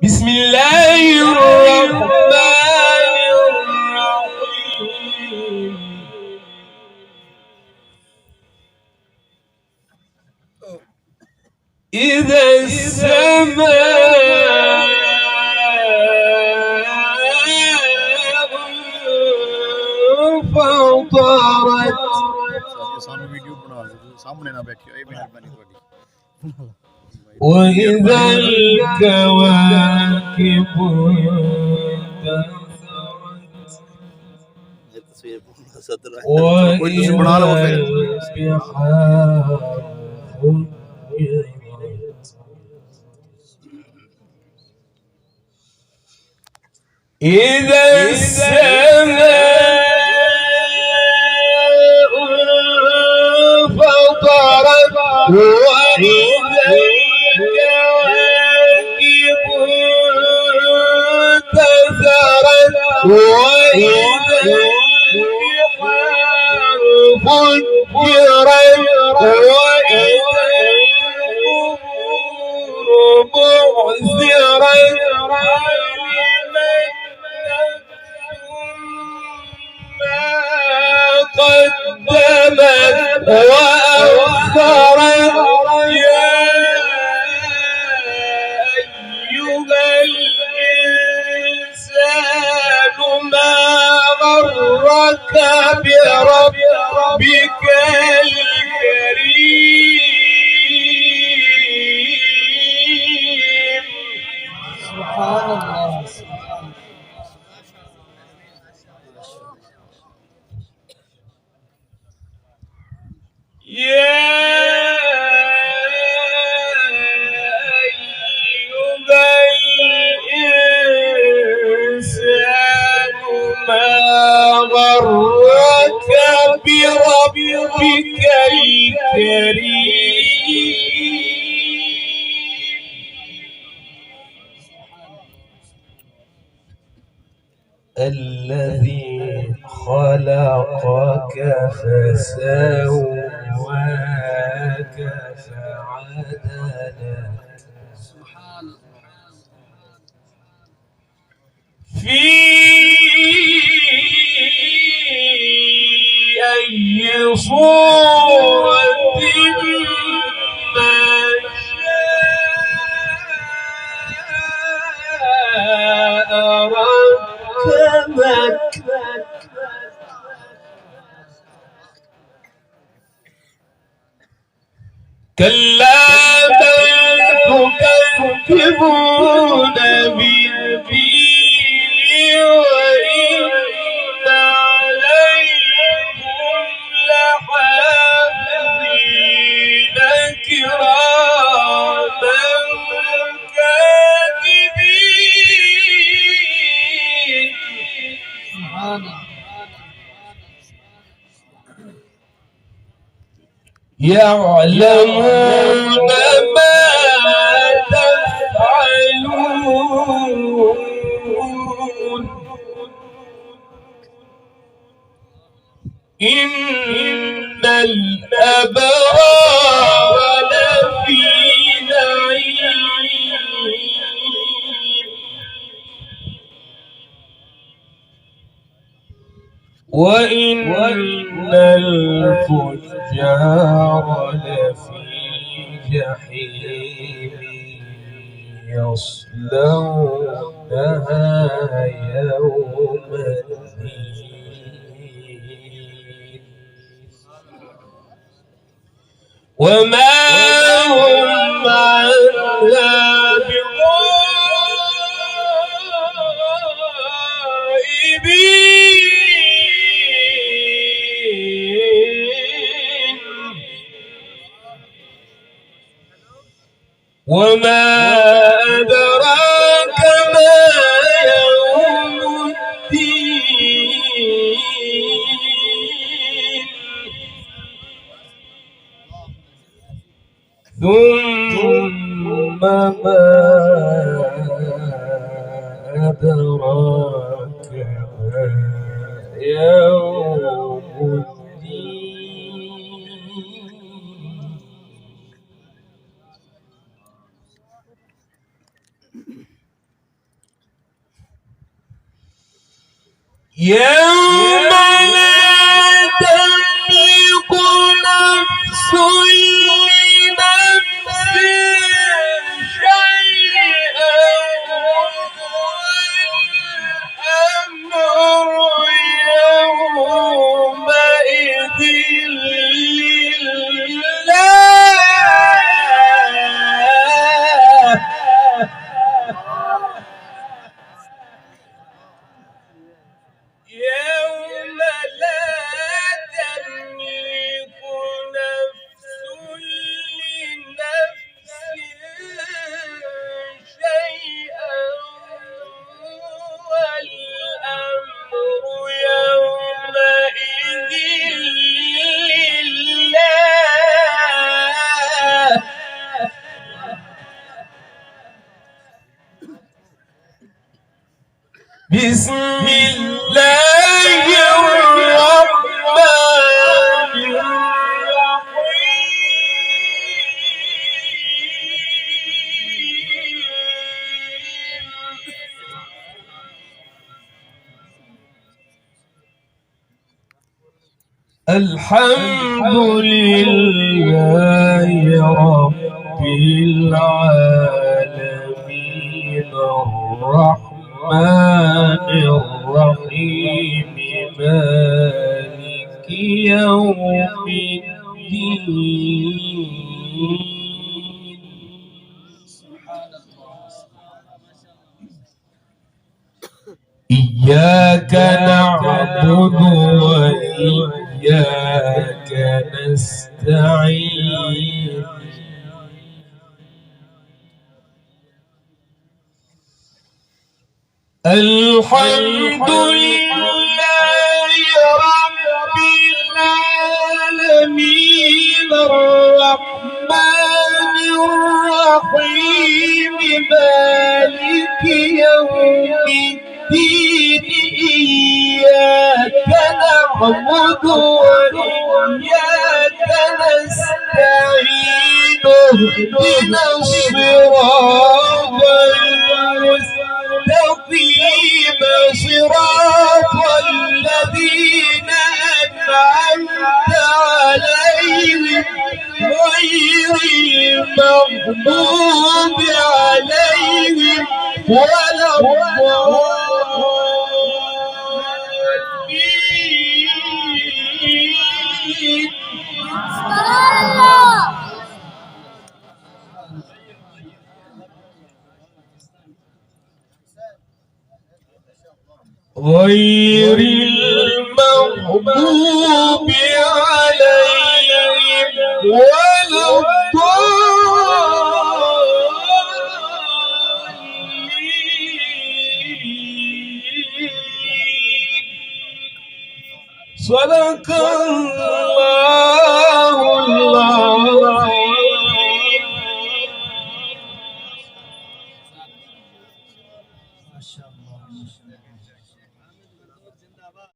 بسم الله الرحمن الرحيم. إذا السماء فطرت وإذا الكواكب انتثرت وإذا البحار فجرت إذا السماء انفطرت وإذا الكواكب انتثرت وإذا البحار فجرت وإذا القبور بعثرت قدمت وأخرت يا أيها الإنسان ما غرك بربك الكريم. سبحان الله. يا أيها الإنسان ما غرك بربك الكريم الذي خلقك فسواك فعدلك في أي صورة ما شاء ركبك كلا بل تكذبون بالدين وإن عليكم لحافظين كراما كاتبين يعلمون ما تفعلون إن الأبرار لفي نعيم وإن الفجار لفي جحيم يصلونها يوم الدين وما هم عنها بغائبين وما أدراك ما يوم الدين ثم ما أدراك ما يوم الدين يوم لا تملك نفس لنفس شيئا والأمر يومئذ لله. يوم لا تملك نفس لنفس شيئا والأمر يومئذ لله. بسم الله الرحمن الرحيم. الحمد لله رب العالمين الرحمن الرحيم مالك يوم الدين. إياك نعبد وإياك نستعين. الحمد لله رب العالمين الرحمن الرحيم مالك يوم الدين. إياك نعبد وإياك نستعين. اهدنا الصراط المستقيم صراط الذين أنعمت عليهم غير المغضوب عليهم ولا الضالين. غير المغضوب عليهم ولا الضالين. صدق الله العظيم.